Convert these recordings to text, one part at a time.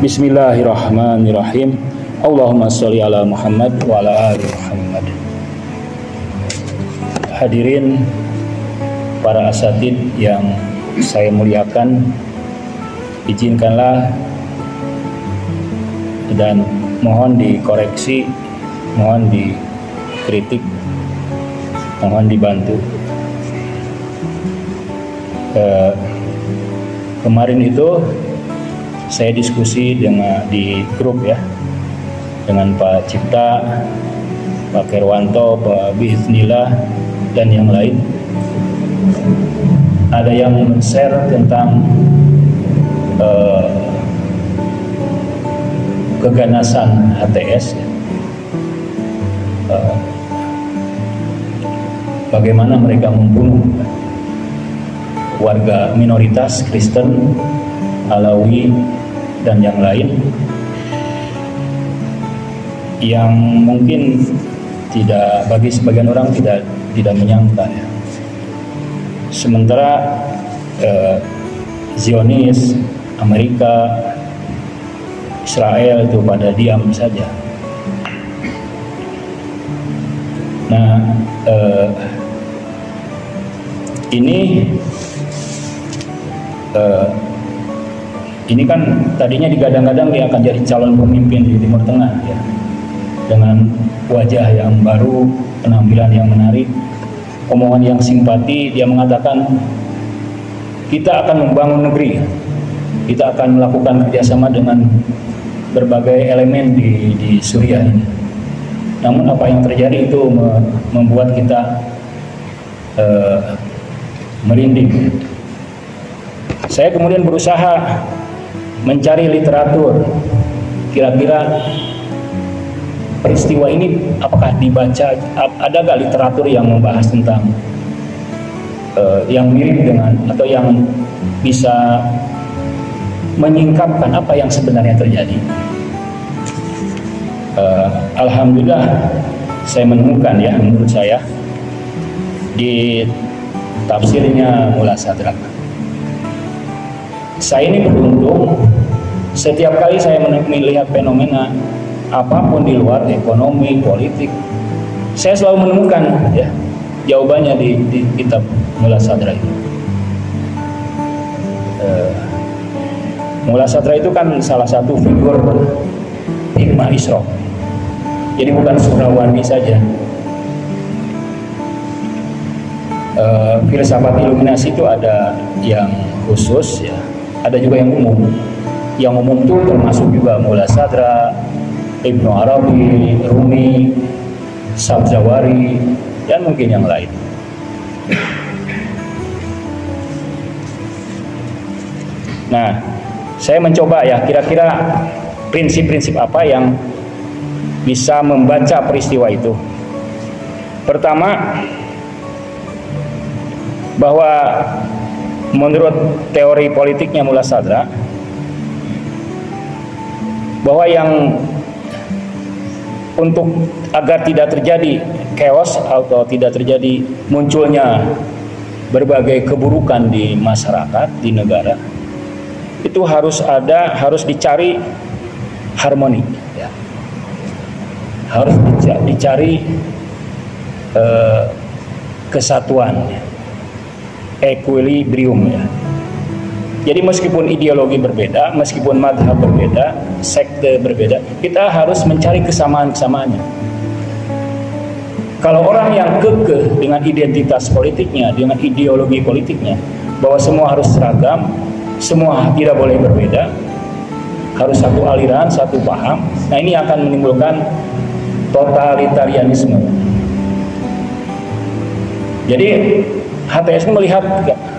Bismillahirrahmanirrahim. Allahumma sholli ala Muhammad wa ala ali Muhammad. Hadirin para asatid yang saya muliakan, izinkanlah dan mohon dikoreksi, mohon dikritik, mohon dibantu. Kemarin itu saya diskusi di grup ya, dengan Pak Cipta, Pak Kerwanto, Pak Biznillah, dan yang lain. Ada yang men-share tentang keganasan HTS, bagaimana mereka membunuh warga minoritas Kristen, Alawi, dan yang lain, yang mungkin tidak, bagi sebagian orang tidak menyangka ya. Sementara Zionis, Amerika, Israel itu pada diam saja. Nah, ini kan tadinya digadang-gadang dia akan jadi calon pemimpin di Timur Tengah ya, dengan wajah yang baru, penampilan yang menarik, omongan yang simpati. Dia mengatakan kita akan membangun negeri, kita akan melakukan kerjasama dengan berbagai elemen di Suriah ini. Namun apa yang terjadi itu membuat kita merinding. Saya kemudian berusaha mencari literatur, kira-kira peristiwa ini apakah dibaca, ada gak literatur yang membahas tentang yang mirip dengan atau yang bisa menyingkapkan apa yang sebenarnya terjadi. Alhamdulillah saya menemukan ya, menurut saya di tafsirnya Mullah Sadrak. Saya ini beruntung, setiap kali saya melihat fenomena apapun di luar ekonomi, politik, saya selalu menemukan ya jawabannya di kitab Mullah Sadra itu. Mullah Sadra itu kan salah satu figur hikmah Isra. Jadi bukan Suhrawardi saja. Filsafat iluminasi itu ada yang khusus ya, ada juga yang umum. Yang umum itu termasuk juga Mullah Sadra, Ibnu Arabi, Rumi, Sabzawari, dan mungkin yang lain. Nah, saya mencoba ya, kira-kira prinsip-prinsip apa yang bisa membaca peristiwa itu. Pertama, bahwa menurut teori politiknya Mullah Sadra, bahwa yang untuk agar tidak terjadi chaos atau tidak terjadi munculnya berbagai keburukan di masyarakat, di negara, itu harus dicari harmoni ya. Harus dicari kesatuan ya. Equilibrium ya. Jadi meskipun ideologi berbeda, meskipun madhab berbeda, sekte berbeda, kita harus mencari kesamaan-kesamaannya. Kalau orang yang kekeh dengan identitas politiknya, dengan ideologi politiknya, bahwa semua harus seragam, semua tidak boleh berbeda, harus satu aliran, satu paham, nah ini akan menimbulkan totalitarianisme. Jadi HTS melihat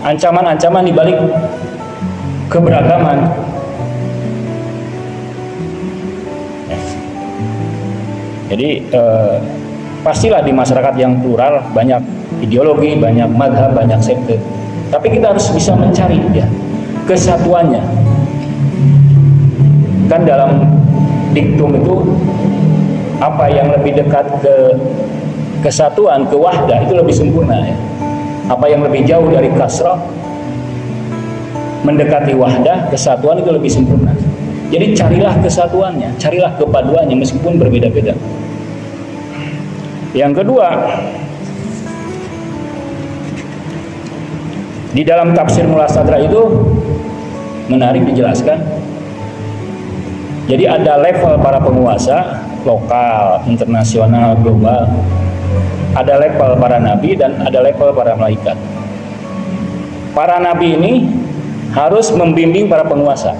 ancaman-ancaman di balik keberagaman. Jadi pastilah di masyarakat yang plural banyak ideologi, banyak madhab, banyak sekte. Tapi kita harus bisa mencari ya kesatuannya. Kan dalam diktum itu apa yang lebih dekat ke kesatuan, ke wahdah itu lebih sempurna ya. Apa yang lebih jauh dari kasrah mendekati wahdah, kesatuan itu lebih sempurna. Jadi carilah kesatuannya, carilah kepaduannya meskipun berbeda-beda. Yang kedua, di dalam tafsir Mullah Sadra itu menarik dijelaskan. Jadi ada level para penguasa, lokal, internasional, global. Ada level para nabi dan ada level para malaikat. Para nabi ini harus membimbing para penguasa.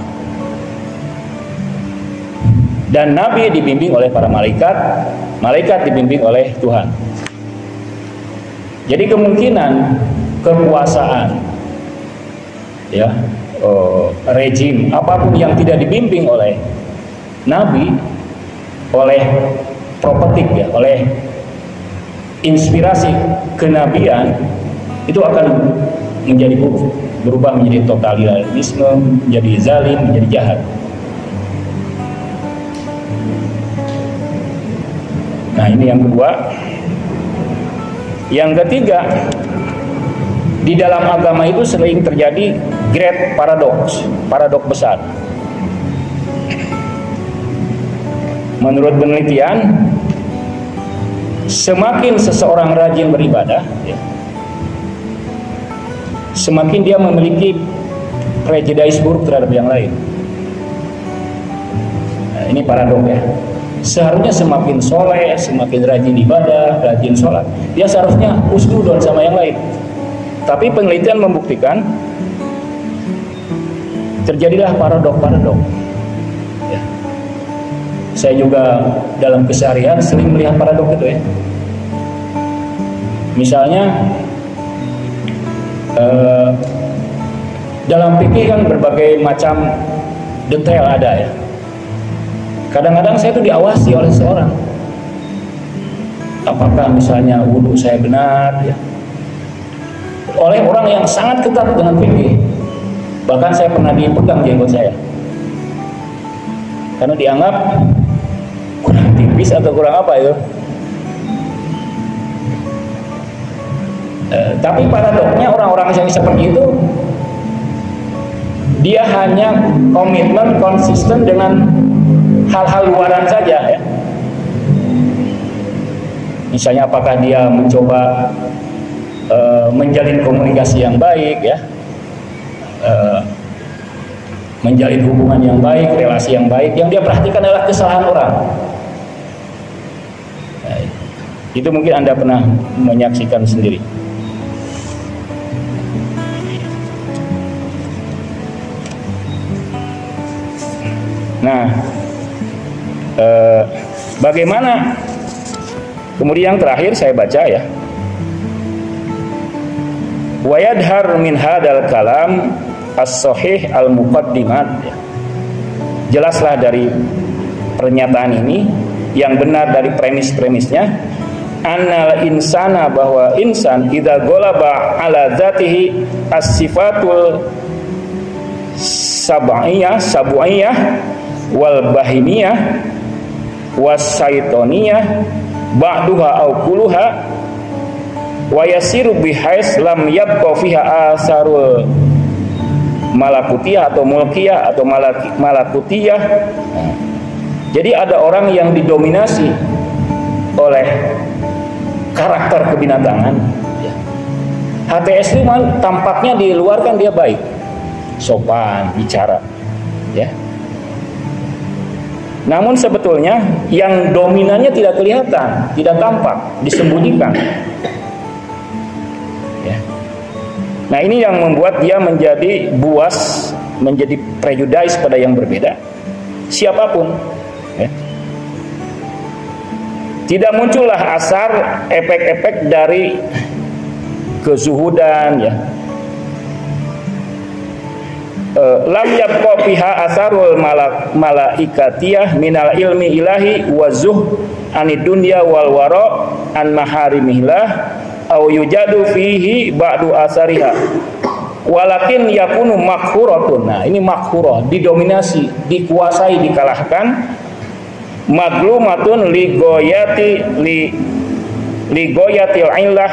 Dan nabi dibimbing oleh para malaikat, malaikat dibimbing oleh Tuhan. Jadi kemungkinan kekuasaan, ya, rejim apapun yang tidak dibimbing oleh nabi, oleh propetik, ya, oleh inspirasi kenabian, itu akan menjadi buruk, berubah menjadi totalitarisme, menjadi zalim, menjadi jahat. Nah, ini yang kedua. Yang ketiga, di dalam agama itu sering terjadi great paradoks besar. Menurut penelitian, semakin seseorang rajin beribadah, ya, semakin dia memiliki prejudice buruk terhadap yang lain. Nah, ini paradoks, ya. Seharusnya semakin soleh, semakin rajin ibadah, rajin sholat, dia seharusnya husnudon sama yang lain. Tapi penelitian membuktikan terjadilah paradok. Ya. Saya juga dalam keseharian sering melihat paradok itu, ya. Misalnya dalam fikih kan berbagai macam detail ada, ya. Kadang-kadang saya itu diawasi oleh seorang. Apakah misalnya wudhu saya benar, ya. Oleh orang yang sangat ketat dengan fikih. Bahkan saya pernah dipegang jenggot saya. Karena dianggap kurang tipis atau kurang apa itu. Tapi paradoknya orang-orang yang seperti itu, dia hanya komitmen konsisten dengan hal-hal luaran saja, ya. Misalnya apakah dia mencoba menjalin komunikasi yang baik, ya, menjalin hubungan yang baik, relasi yang baik. Yang dia perhatikan adalah kesalahan orang. Nah, itu mungkin Anda pernah menyaksikan sendiri. Nah, bagaimana? Kemudian yang terakhir saya baca, ya. Wa yadhar min hadal kalam as-sahih al-muqaddimat, ya. Jelaslah dari pernyataan ini yang benar dari premis-premisnya, annal insana, bahwa insan idza ghalaba ala dzatihi as-sifatul sabu'iyah wal bahimiyah wasaitoniyah ba'duha au kuluha wa yasiru bihais lam yabqa fiha asarul malakutiyah atau mulkiyah atau malakutiyah. Jadi ada orang yang didominasi oleh karakter kebinatangan. HTS itu tampaknya di luar kan dia baik, sopan bicara, ya. Namun sebetulnya yang dominannya tidak kelihatan, tidak tampak, disembunyikan. Ya. Nah, ini yang membuat dia menjadi buas, menjadi prejudice pada yang berbeda, siapapun. Ya. Tidak muncullah asar efek-efek dari kezuhudan, ya. Lam yabqa fiha asarul malaikatiyah minal ilmi ilahi wa zuh anid dunya wal wara an maharimillah au yujadu fihi ba'du asariha walakin yakunu makhuratun. Nah, ini makhurah, didominasi, dikuasai, dikalahkan, maglumatun li goyatil illah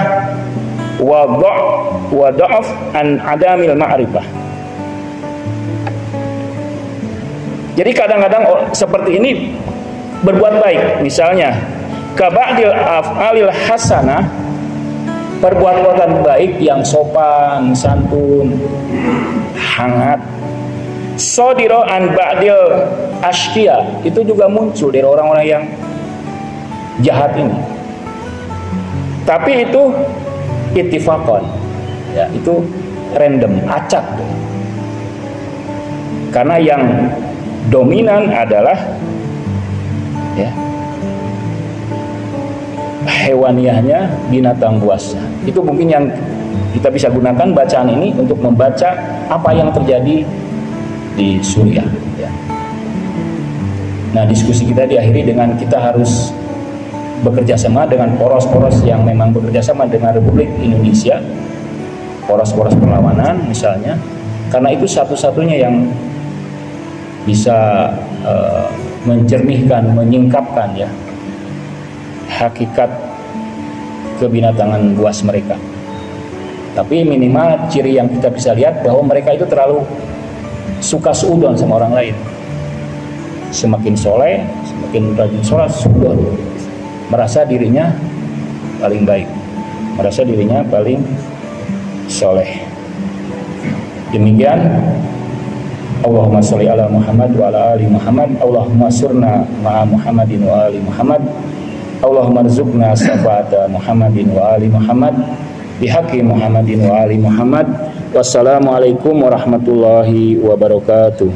wa da'af an adamil ma'rifah. Jadi kadang-kadang seperti ini berbuat baik, misalnya kaba'dil af'alil hasanah, perbuatan baik yang sopan, santun, hangat. Sodiro an ba'dil ashqiya, itu juga muncul dari orang-orang yang jahat ini. Tapi itu ittifaqan, ya, itu random, acak. Karena yang dominan adalah ya hewaniahnya, binatang buasnya. Itu mungkin yang kita bisa gunakan bacaan ini untuk membaca apa yang terjadi di Suriah, ya. Nah, diskusi kita diakhiri dengan kita harus bekerja sama dengan poros-poros yang memang bekerja sama dengan Republik Indonesia, poros-poros perlawanan misalnya, karena itu satu-satunya yang bisa menjernihkan, menyingkapkan ya hakikat kebinatangan buas mereka. Tapi minimal ciri yang kita bisa lihat bahwa mereka itu terlalu suka suudon sama orang lain. Semakin soleh, semakin rajin sholat, suudon, merasa dirinya paling baik, merasa dirinya paling soleh. Demikian. Allahumma sholli ala Muhammad wa ala ali Muhammad. Allahumma surna ma'a Muhammadin wa ali Muhammad. Allahumma rizukna syafaata Muhammadin wa ali Muhammad bihaqqi Muhammadin wa ali Muhammad. Wassalamualaikum warahmatullahi wabarakatuh.